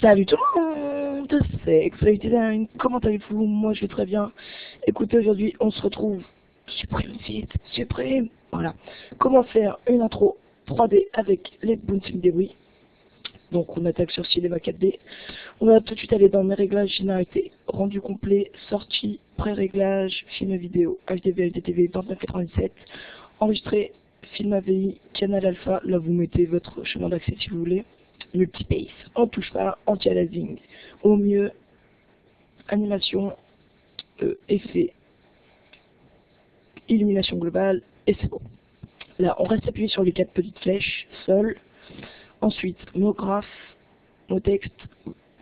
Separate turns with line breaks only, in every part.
Salut tout le monde, c'est Exploded Design, comment allez-vous? Moi je vais très bien. Écoutez, aujourd'hui on se retrouve, supprime vite, supprime, voilà. Comment faire une intro 3D avec les bouncing débris. Donc on attaque sur Cinema 4D. On va tout de suite aller dans mes réglages, généralité, rendu complet, sortie, pré-réglage, film vidéo, HDV, HDTV, 2997, enregistré, film AVI, canal alpha, là vous mettez votre chemin d'accès si vous voulez. Multipace, on touche pas, anti-aliasing, au mieux, animation, effet, illumination globale, et c'est bon. Là, on reste appuyé sur les 4 petites flèches, seul. Ensuite, mot graphe, mot texte,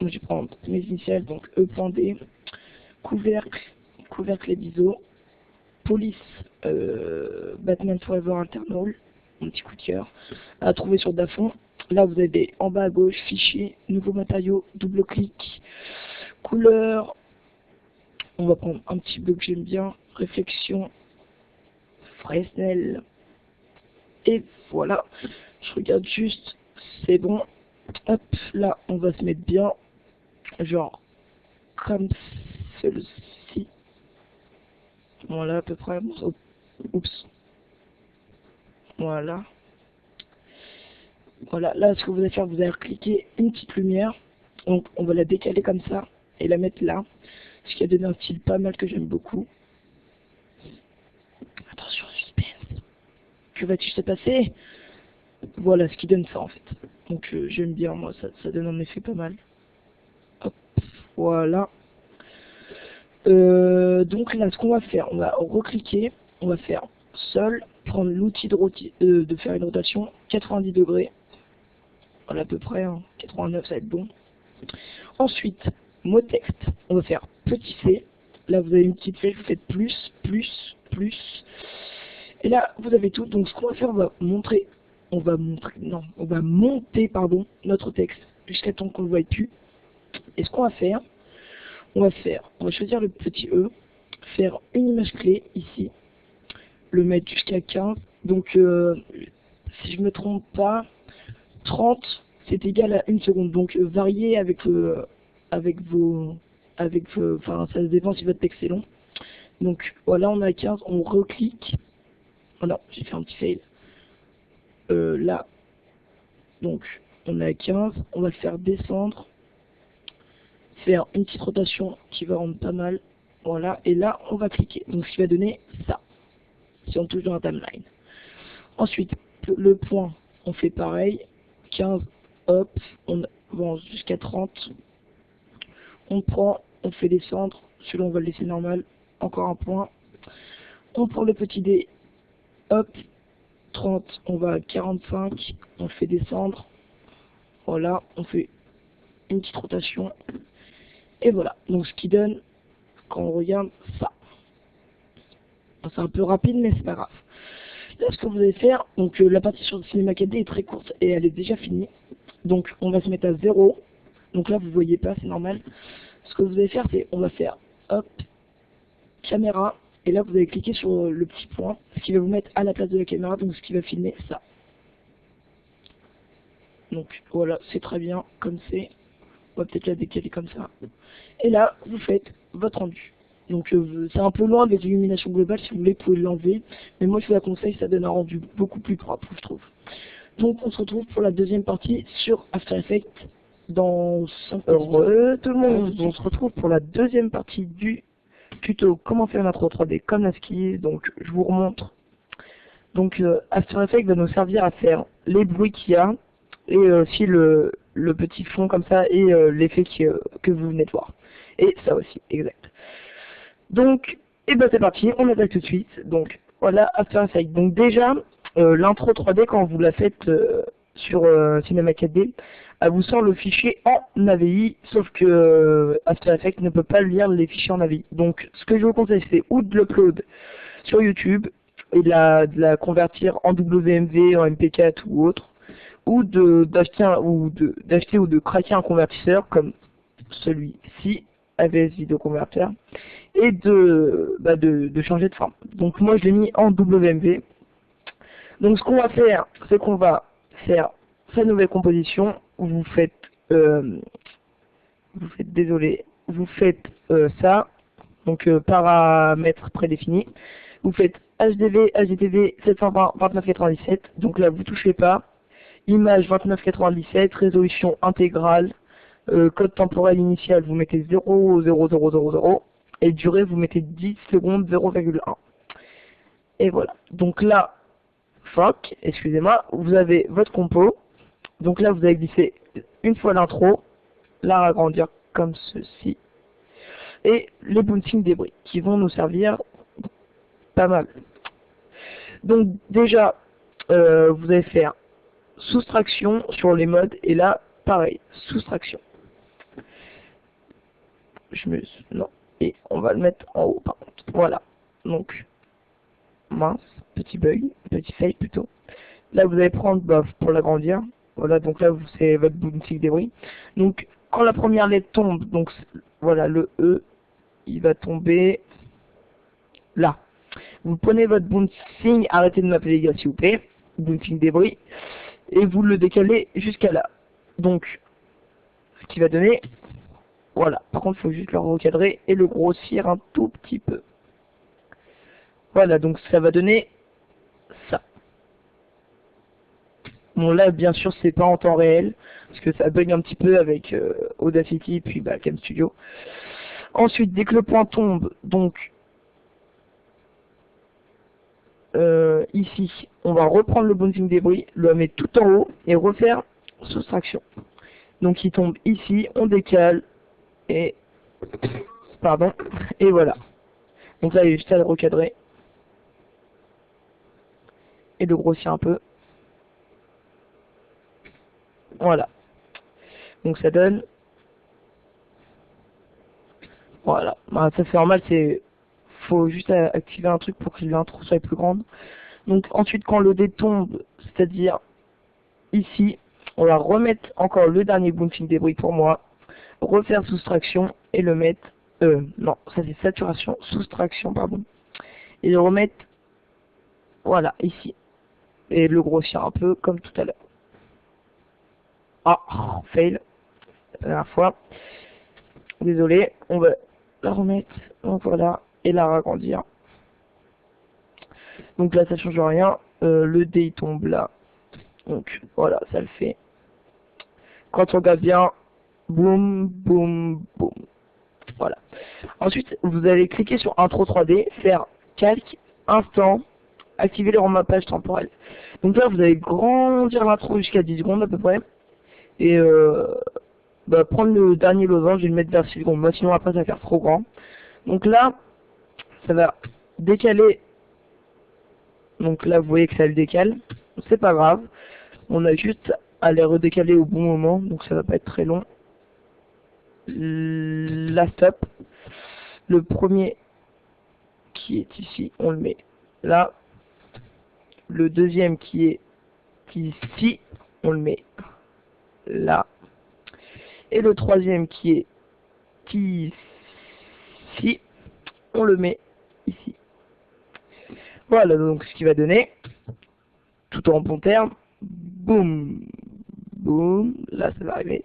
je vais prendre mes initiales, donc E.D, couvercle et biseau, police, Batman Forever Internal, mon petit coup de cœur, à trouver sur Dafont. Là, vous avez en bas à gauche, fichier, nouveau matériau, double clic, couleur. On va prendre un petit bleu que j'aime bien, réflexion, Fresnel. Et voilà, je regarde juste, c'est bon. Hop, là, on va se mettre bien, genre, comme ceci. Voilà, à peu près. Oups. Voilà. Voilà, là ce que vous allez faire, vous allez cliquer une petite lumière, donc on va la décaler comme ça, et la mettre là, ce qui a donné un style pas mal que j'aime beaucoup. Attention, suspense. Que va-t-il se passer? Voilà, ce qui donne ça en fait. Donc j'aime bien, moi, ça donne un effet pas mal. Hop, voilà. Donc là, ce qu'on va faire, on va recliquer, on va faire seul, prendre l'outil de faire une rotation, 90 degrés. Voilà, à peu près, hein. 89 ça va être bon. Ensuite, mot texte, on va faire petit c. Là vous avez une petite flèche, vous faites plus. Et là vous avez tout. Donc ce qu'on va faire, on va monter notre texte jusqu'à temps qu'on le voit plus. Et ce qu'on va faire, on va choisir le petit E, faire une image clé ici, le mettre jusqu'à 15. Donc si je me trompe pas, 30 c'est égal à 1 seconde, donc variez enfin ça dépend si votre texte est long. Donc voilà, on a 15, on reclique, voilà, j'ai fait un petit fail, là, donc on a 15, on va le faire descendre, faire une petite rotation qui va rendre pas mal, voilà, et là on va cliquer, donc ce qui va donner ça, si on touche dans la timeline. Ensuite, le point, on fait pareil, 15, hop, on avance jusqu'à 30, on prend, on fait descendre, celui-là on va le laisser normal, encore un point, on prend le petit dé, hop, 30, on va à 45, on le fait descendre, voilà, on fait une petite rotation, et voilà, donc ce qui donne, quand on regarde ça, c'est un peu rapide mais c'est pas grave. Là ce que vous allez faire, donc la partie sur le Cinema 4D est très courte et elle est déjà finie, donc on va se mettre à 0, donc là vous voyez pas, c'est normal. Ce que vous allez faire, c'est on va faire hop, caméra, et là vous allez cliquer sur le petit point, ce qui va vous mettre à la place de la caméra, donc ce qui va filmer ça. Donc voilà, c'est très bien, comme c'est. On va peut-être la décaler comme ça. Et là, vous faites votre rendu. Donc c'est un peu loin avec l'illumination globale, si vous voulez, vous pouvez l'enlever. Mais moi je vous la conseille, ça donne un rendu beaucoup plus propre, je trouve. Donc on se retrouve pour la deuxième partie sur After Effects dans 5 tout le monde, on se retrouve pour la deuxième partie du tuto comment faire une intro 3D comme la ski. Donc je vous remontre. Donc After Effects va nous servir à faire les bruits qu'il y a et aussi le petit fond comme ça et l'effet que vous venez de voir. Et ça aussi, exact. Donc, et ben c'est parti, on attaque tout de suite. Donc voilà After Effects. Donc déjà, l'intro 3D quand vous la faites sur Cinema 4D, elle vous sort le fichier en AVI, sauf que After Effects ne peut pas lire les fichiers en AVI. Donc ce que je vous conseille, c'est ou de l'upload sur YouTube et de la convertir en WMV, en MP4 ou autre, ou d'acheter ou de craquer un convertisseur comme celui-ci, AVS Video Converter, et de changer de forme. Donc moi je l'ai mis en WMV. Donc ce qu'on va faire, c'est qu'on va faire sa nouvelle composition, où vous faites euh, désolé, vous faites ça, donc paramètres prédéfinis, vous faites HDV, HDTV 720 2997, donc là vous touchez pas, image 2997, résolution intégrale, code temporel initial vous mettez 0,0000 et durée vous mettez 10 secondes 0,1. Et voilà, donc là, excusez-moi, vous avez votre compo, donc là vous allez glisser une fois l'intro, la agrandir comme ceci, et les bouncing débris qui vont nous servir pas mal. Donc déjà, vous allez faire soustraction sur les modes, et là, pareil, soustraction. Non, et on va le mettre en haut par contre. Voilà, donc, mince, petit bug, petit fail plutôt. Là, vous allez prendre pour l'agrandir. Voilà, donc là, c'est votre bouncing débris. Donc, quand la première lettre tombe, donc voilà, le E, il va tomber là. Vous prenez votre bouncing, arrêtez de m'appeler les gars s'il vous plaît, bouncing débris, et vous le décalez jusqu'à là. Donc, ce qui va donner, voilà, par contre il faut juste le recadrer et le grossir un tout petit peu. Voilà, donc ça va donner ça. Bon là bien sûr c'est pas en temps réel, parce que ça bug un petit peu avec Audacity puis Cam Studio. Ensuite, dès que le point tombe, donc ici, on va reprendre le bouncing débris, le mettre tout en haut et refaire soustraction. Donc il tombe ici, on décale et et voilà. Donc là il est juste à le recadrer et de grossir un peu. Voilà. Donc ça donne, voilà. Ça c'est normal, faut juste activer un truc pour que l'intro soit plus grande. Donc ensuite quand le dé tombe, c'est-à-dire ici, on va remettre encore le dernier bouncing débris pour moi, refaire soustraction et le mettre, non, ça c'est saturation, soustraction pardon, et le remettre, voilà, ici, et le grossir un peu comme tout à l'heure. Ah, fail, la dernière fois, désolé, on va la remettre, donc voilà, et la agrandir. Donc là ça change rien, le dé il tombe là, donc voilà, ça le fait. Quand on regarde bien, boum, boum, boum. Voilà. Ensuite, vous allez cliquer sur Intro 3D, faire calque, instant, activer le remappage temporel. Donc là, vous allez grandir l'intro jusqu'à 10 secondes à peu près. Et prendre le dernier losange et le mettre vers 6 secondes. Moi, sinon après, ça va faire trop grand. Donc là, ça va décaler. Donc là, vous voyez que ça le décale. C'est pas grave. On a juste à les redécaler au bon moment. Donc ça va pas être très long. La stop. Le premier qui est ici, on le met là. Le deuxième qui est ici, on le met là. Et le troisième qui est ici, on le met ici. Voilà donc ce qui va donner, tout en bon terme, boum, boum, là ça va arriver.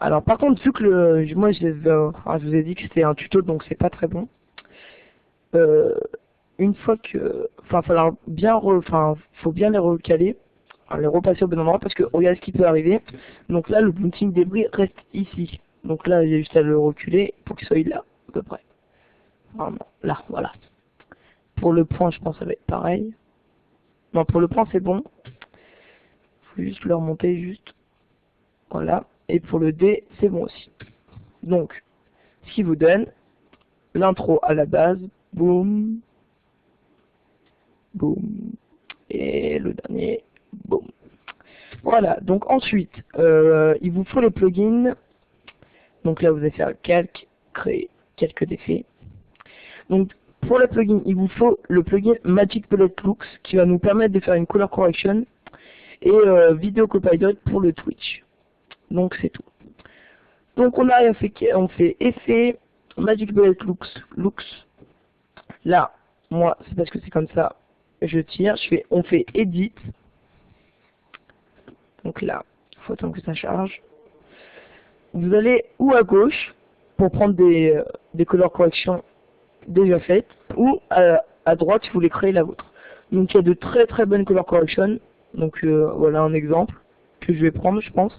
Alors par contre, vu que moi je vous ai dit que c'était un tuto, donc c'est pas très bon. Une fois que, faut bien les recaler, les repasser au bon endroit parce que regarde ce qui peut arriver. Donc là, le bouncing débris reste ici. Donc là, j'ai juste à le reculer pour qu'il soit là, à peu près. Vraiment, là, voilà. Pour le point, je pense que ça va être pareil. Non, pour le point, c'est bon. Faut juste le remonter, juste. Voilà. Et pour le D, c'est bon aussi. Donc, ce qui vous donne l'intro à la base. Boum. Boum. Et le dernier. Boum. Voilà. Donc ensuite, il vous faut les plugins. Donc là, vous allez faire calque, créer quelques effets. Donc, pour le plugin, il vous faut le plugin Magic Bullet Looks qui va nous permettre de faire une color correction et Video Copilot pour le Twitch. Donc, c'est tout. Donc, on fait effet Magic Bullet Looks. Là, moi, c'est parce que c'est comme ça. Je tire, on fait Edit. Donc là, il faut attendre que ça charge. Vous allez ou à gauche pour prendre des color corrections déjà faites, ou à droite si vous voulez créer la vôtre. Donc il y a de très très bonnes color corrections. Donc voilà un exemple que je vais prendre, je pense,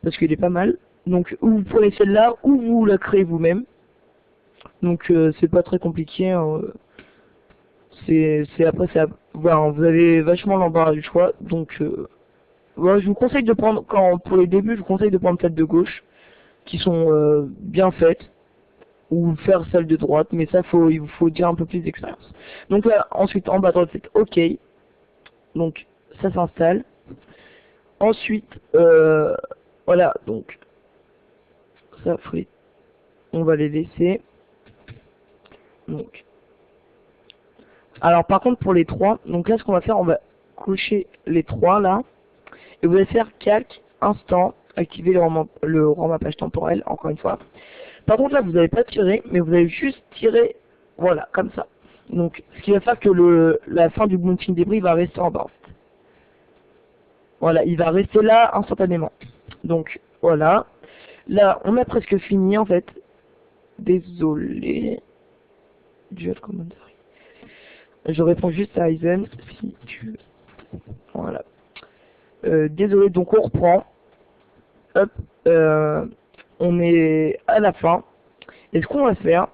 parce qu'il est pas mal. Donc ou vous prenez celle-là ou vous la créez vous-même. Donc c'est pas très compliqué. Hein. Après voilà, vous avez vachement l'embarras du choix. Donc voilà, je vous conseille de prendre pour les débuts, je vous conseille de prendre celle de gauche qui sont bien faites, ou faire celle de droite, mais ça il vous faut dire un peu plus d'expérience. Donc là ensuite en bas à droite c'est OK. Donc ça s'installe. Ensuite voilà, donc ça on va les laisser. Donc alors par contre pour les trois, donc là ce qu'on va faire, on va cocher les trois là, et vous allez faire calque, instant, activer le remappage temporel, encore une fois. Par contre là vous n'allez pas tirer, mais vous allez juste tirer, voilà, comme ça. Donc ce qui va faire que la fin du bouncing débris va rester en bas en fait. Voilà, il va rester là instantanément. Donc voilà, là on a presque fini en fait. Désolé. Dual Commander. Je réponds juste à Aizen si tu veux. Voilà. Désolé, donc on reprend. Hop. On est à la fin. Et ce qu'on va faire,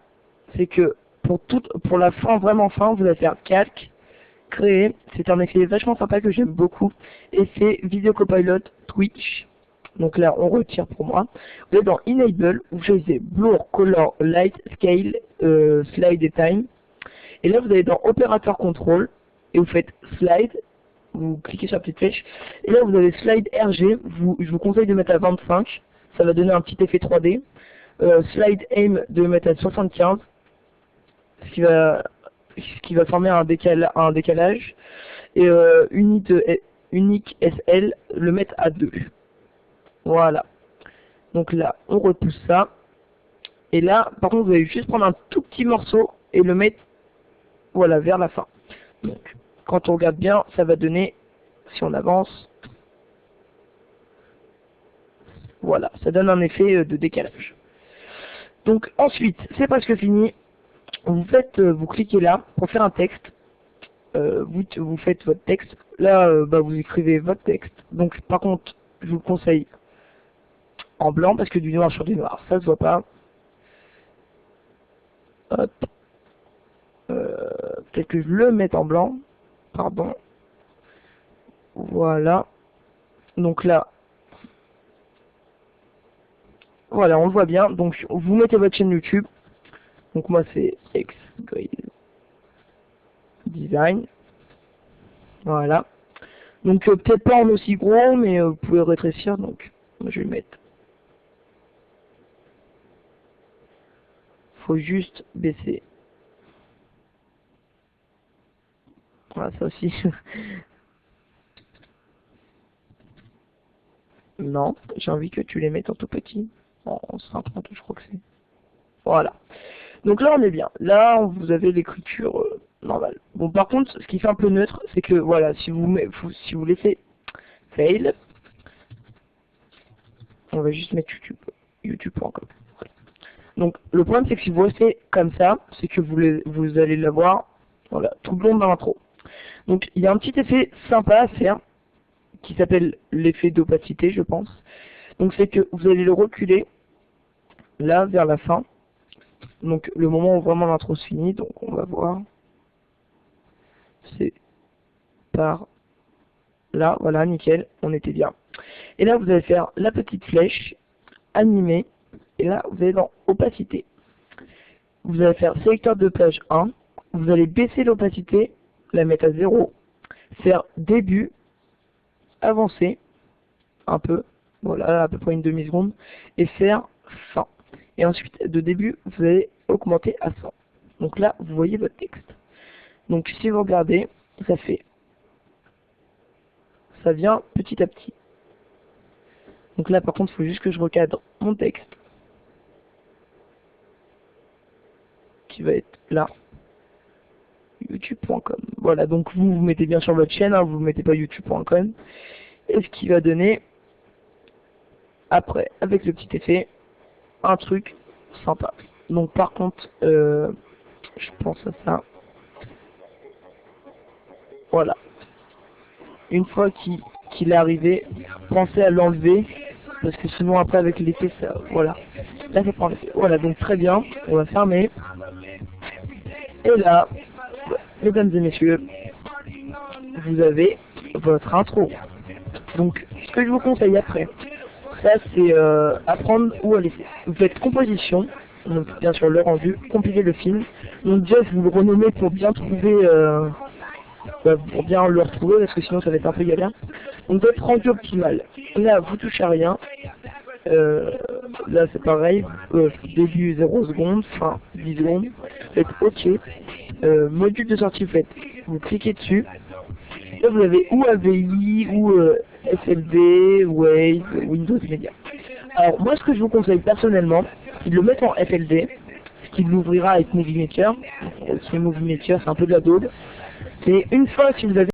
c'est que pour la fin, vraiment fin, vous allez faire calque, créer. C'est un effet vachement sympa que j'aime beaucoup. Effet Video Copilot Twitch. Donc là, on retire pour moi. Vous êtes dans Enable, vous choisissez Blur, Color, Light, Scale, Slide et Time. Et là, vous allez dans Opérateur Contrôle, et vous faites Slide, vous cliquez sur la petite flèche, et là, vous avez Slide RG, je vous conseille de mettre à 25, ça va donner un petit effet 3D. Slide Aim, de mettre à 75, ce qui va former un décalage. Et Unique SL, le mettre à 2. Voilà. Donc là, on repousse ça. Et là, par contre, vous allez juste prendre un tout petit morceau et le mettre, voilà, vers la fin. Donc, quand on regarde bien, ça va donner, si on avance, voilà, ça donne un effet de décalage. Donc ensuite, c'est presque fini. Vous cliquez là pour faire un texte. Vous faites votre texte. Là, vous écrivez votre texte. Donc par contre, je vous conseille en blanc parce que du noir sur du noir, ça se voit pas. Hop. Peut-être que je le mette en blanc. Pardon. Voilà. Donc là, voilà, on le voit bien. Donc vous mettez votre chaîne YouTube. Donc moi c'est X-Grill Design. Voilà. Donc peut-être pas en aussi gros, mais vous pouvez rétrécir. Donc moi, je vais le mettre. Faut juste baisser. Voilà, ça aussi. Non, j'ai envie que tu les mettes en tout petit. En 50, je crois que c'est. Voilà. Donc là, on est bien. Là, vous avez l'écriture normale. Bon, par contre, ce qui fait un peu neutre, c'est que, voilà, si vous laissez fail, on va juste mettre youtube.com. Voilà. Donc, le problème, c'est que si vous restez comme ça, c'est que vous allez l'avoir, voilà, tout le long dans l'intro. Donc, il y a un petit effet sympa à faire, qui s'appelle l'effet d'opacité, je pense. Donc, c'est que vous allez le reculer, là, vers la fin. Donc le moment où vraiment l'intro se finit, donc on va voir. C'est par là, voilà, nickel, on était bien. Et là vous allez faire la petite flèche, animer, et là vous allez dans opacité. Vous allez faire sélecteur de page 1, vous allez baisser l'opacité, la mettre à 0, faire début, avancer, un peu, voilà, à peu près une demi-seconde, et faire fin. Et ensuite, de début, vous allez augmenter à 100. Donc là, vous voyez votre texte. Donc si vous regardez, ça vient petit à petit. Donc là, par contre, il faut juste que je recadre mon texte, qui va être là, youtube.com. Voilà, donc vous mettez bien sur votre chaîne, hein, vous ne mettez pas youtube.com. et ce qui va donner après, avec le petit effet, un truc sympa. Donc par contre, je pense à ça. Voilà. Une fois qu'il est arrivé, pensez à l'enlever, parce que sinon après avec l'effet, ça, voilà. Là ça prend l'effet. Voilà, donc très bien, on va fermer. Et là, mesdames et messieurs, vous avez votre intro. Donc, ce que je vous conseille après, ça c'est apprendre où à laisser. Vous faites composition, donc bien sûr le rendu, compiler le film. Donc déjà vous le renommez pour bien trouver, pour bien le retrouver, parce que sinon ça va être un peu galère. Donc votre rendu optimal. Là vous touchez à rien. Là c'est pareil, début 0 secondes, fin 10 secondes. Faites OK. Module de sortie, vous cliquez dessus. Là vous avez ou AVI ou FLV, Wave, Windows Media. Alors moi ce que je vous conseille personnellement, c'est de le mettre en FLV, ce qui l'ouvrira avec Movie Maker. C'est Movie Maker, c'est un peu de la daube. Et une fois si vous avez